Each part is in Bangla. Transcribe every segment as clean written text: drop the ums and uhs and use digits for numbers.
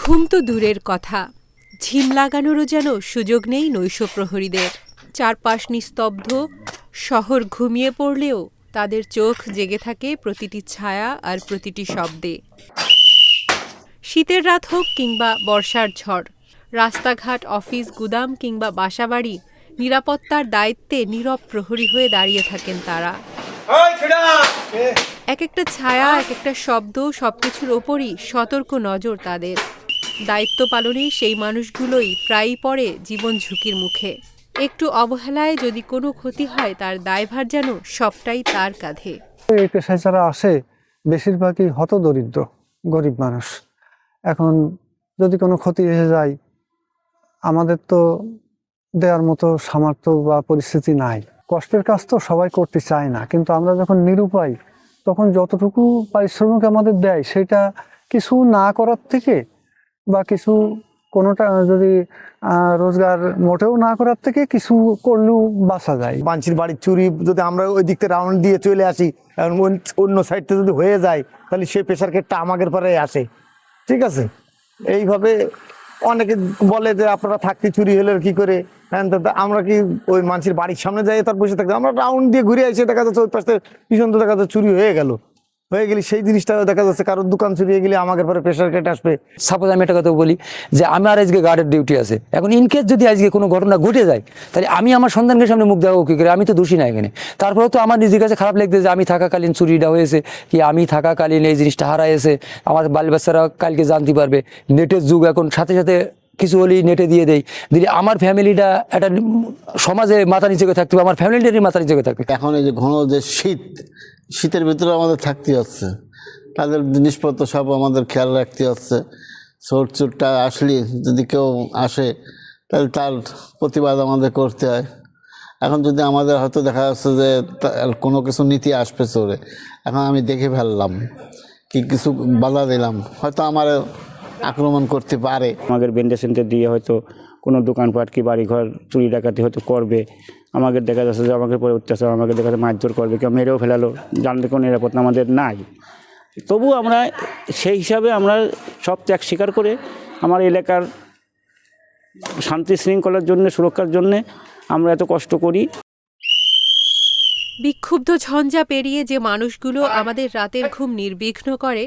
ঘুম তো দূরের কথা, ঝিম লাগানোরও যেন সুযোগ নেই নৈশ প্রহরীদের। চারপাশ নিস্তব্ধ, শহর ঘুমিয়ে পড়লেও তাদের চোখ জেগে থাকে প্রতিটি ছায়া আর প্রতিটি শব্দে। শীতের রাত হোক কিংবা বর্ষার ঝড়, রাস্তাঘাট, অফিস, গুদাম কিংবা বাসাবাড়ি, নিরাপত্তার দায়িত্বে নীরব প্রহরী হয়ে দাঁড়িয়ে থাকেন তারা। এক একটা ছায়া, এক একটা শব্দ, সবকিছুর ওপরই সতর্ক নজর তাদের। দায়িত্ব পালনে সেই মানুষগুলোই প্রায়ই পড়ে জীবন ঝুঁকির মুখে। একটু অবহেলায় যদি কোনো ক্ষতি হয়, তার দায়ভার যেন সবটাই তার কাঁধে। এই পেশায় যারা আসে বেশিরভাগই হতদরিদ্র, গরিব মানুষ। এখন যদি কোনো ক্ষতি হয়ে যায়, আমাদের তো দেওয়ার মতো সামর্থ্য বা পরিস্থিতি নাই। কষ্টের কাজ তো সবাই করতে চায় না, কিন্তু আমরা যখন নিরুপায়, তখন যতটুকু পারিশ্রমিক আমাদের দেয় সেটা কিছু না করার থেকে বা কিছু কোনোটা যদি রোজগার মোটেও না করার থেকে কিছু করলেও বাঁচা যায়। মানসির বাড়ির চুরি যদি আমরা ওই দিক থেকে রাউন্ড দিয়ে চলে আসি, অন্য সাইডটা যদি হয়ে যায়, তাহলে সেই প্রেশার কেটটা আমাদের পরে আসে। ঠিক আছে, এইভাবে অনেকে বলে যে আপনারা থাকতে চুরি হলে কি করে, আমরা কি ওই মানসির বাড়ির সামনে যাই তার বসে থাকতে, আমরা রাউন্ড দিয়ে ঘুরে এসে দেখা যাচ্ছে ওই পাশে পিছন তো দেখা যাচ্ছে চুরি হয়ে গেলে সেই জিনিসটা দেখা যাচ্ছে কারোর দোকান চুরিয়ে গেলে আমাদের পরে প্রেশার কেটে আসবে। সাপোজ আমি একটা কথা বলি যে আমার আজকে গার্ডের ডিউটি আছে, এখন ইনকেস যদি আজকে কোনো ঘটনা ঘটে যায়, তাহলে আমি আমার সন্তানকে সামনে মুখ দেওয়া কি করে? আমি তো দোষী না এখানে। তারপরেও তো আমার নিজের কাছে খারাপ লাগছে যে আমি থাকাকালীন চুরিটা হয়েছে, কি আমি থাকাকালীন এই জিনিসটা হারাইছে, আমার বাল বাচ্চারা কালকে জানতে পারবে। নেটের যুগ, এখন সাথে সাথে কিছু হলেই নেটে দিয়ে দেয়, দিলে আমার ফ্যামিলিটা একটা সমাজে মাথা নিচে থাকতে হবে, আমার ফ্যামিলিটারই মাথা নিচে থাকবে। এখন এই যে ঘন যে শীতের ভিতরে আমাদের থাকতে হচ্ছে, তাদের জিনিসপত্র সব আমাদের খেয়াল রাখতে হচ্ছে। চোরটা আসলে যদি কেউ আসে, তাহলে তার প্রতিবাদ আমাদের করতে হয়। এখন যদি আমাদের হয়তো দেখা যাচ্ছে যে কোনো কিছু নীতি আসবে চোরে, এখন আমি দেখে ফেললাম কি কিছু বাধা দিলাম, হয়তো আমার আক্রমণ করতে পারে। আমাদের বেন্ডে সেন্টার দিয়ে হয়তো কোনো দোকানপাট কি বাড়িঘর চুরি ডাকাতি হয়তো করবে, আমাকে দেখা যাচ্ছে যে আমাকে পরে অত্যাচার, আমাকে দেখা যাচ্ছে মারধর করবে, কেউ মেরেও ফেলালো, জানলে কোনো নিরাপত্তা আমাদের নাই। তবু আমরা সেই হিসাবে আমরা সব ত্যাগ স্বীকার করে আমার এলাকার শান্তি শৃঙ্খলার জন্য, সুরক্ষার জন্যে আমরা এত কষ্ট করি। বিক্ষুব্ধ ঝঞ্ঝা পেরিয়ে যে মানুষগুলো আমাদের রাতের ঘুম নির্বিঘ্ন করে,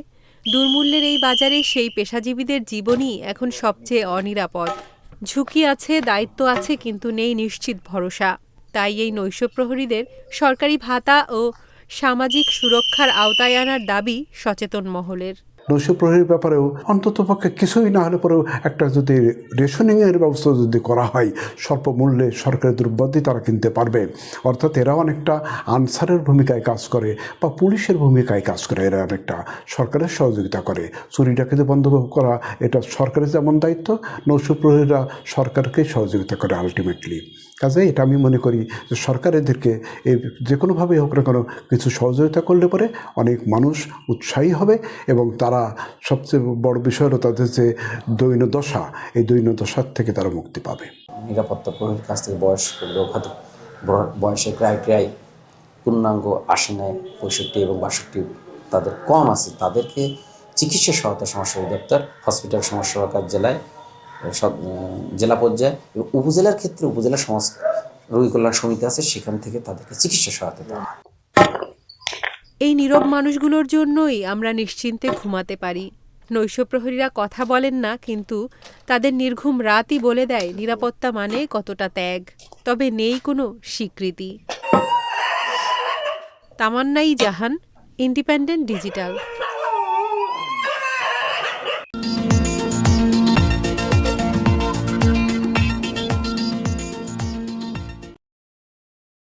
দুর্মূল্যের এই বাজারে সেই পেশাজীবীদের জীবনই এখন সবচেয়ে অনিরাপদ। ঝুঁকি আছে, দায়িত্ব আছে, কিন্তু নেই নিশ্চিত ভরসা। তাই এই নৈশ প্রহরীদের সরকারি ভাতা ও সামাজিক সুরক্ষার আওতায় আনার দাবি সচেতন মহলের। নৈশ প্রহরীর ব্যাপারেও অন্তত পক্ষে কিছুই না হলে পরেও একটা যদি রেশনিংয়ের ব্যবস্থা যদি করা হয়, স্বল্প মূল্যে সরকারি দ্রব্যাদি তারা কিনতে পারবে। অর্থাৎ এরা অনেকটা আনসারের ভূমিকায় কাজ করে বা পুলিশের ভূমিকায় কাজ করে, এরা অনেকটা সরকারের সহযোগিতা করে। চুরি ডাকাতি বন্ধ করা এটা সরকারের যেমন দায়িত্ব, নৈশ প্রহরীরা সরকারকে সহযোগিতা করে আলটিমেটলি। কাজে এটা আমি মনে করি যে সরকার এদেরকে যে কোনোভাবেই হোক না কেন কিছু সহযোগিতা করলে পরে অনেক মানুষ উৎসাহী হবে, এবং তারা সবচেয়ে বড় বিষয় হলো তাদের যে দৈন্যদশা, এই দৈন্যদশার থেকে তারা মুক্তি পাবে। নিরাপত্তা প্রহরীর কাছ থেকে বয়সের ক্রাইটেরিয়ায় পূর্ণাঙ্গ আসে নেয় 65 এবং 62 তাদের কম আছে, তাদেরকে চিকিৎসা সহায়তা সমাজসেবা অধিদপ্তর, হসপিটাল সমাজসেবা জেলায় জেলা পর্যায়ে এবং উপজেলার ক্ষেত্রে উপজেলা সমাজ রোগী কল্যাণ সমিতি আছে, সেখান থেকে তাদেরকে চিকিৎসা সহায়তা দেওয়া। এই নীরব মানুষগুলোর জন্যই আমরা নিশ্চিন্তে ঘুমাতে পারি। নৈশ প্রহরীরা কথা বলেন না, কিন্তু তাদের নির্ঘুম রাতই বলে দেয় নিরাপত্তা মানে কতটা ত্যাগ। তবে নেই কোনো স্বীকৃতি। তামান্নাই জাহান, ইন্ডিপেন্ডেন্ট ডিজিটাল।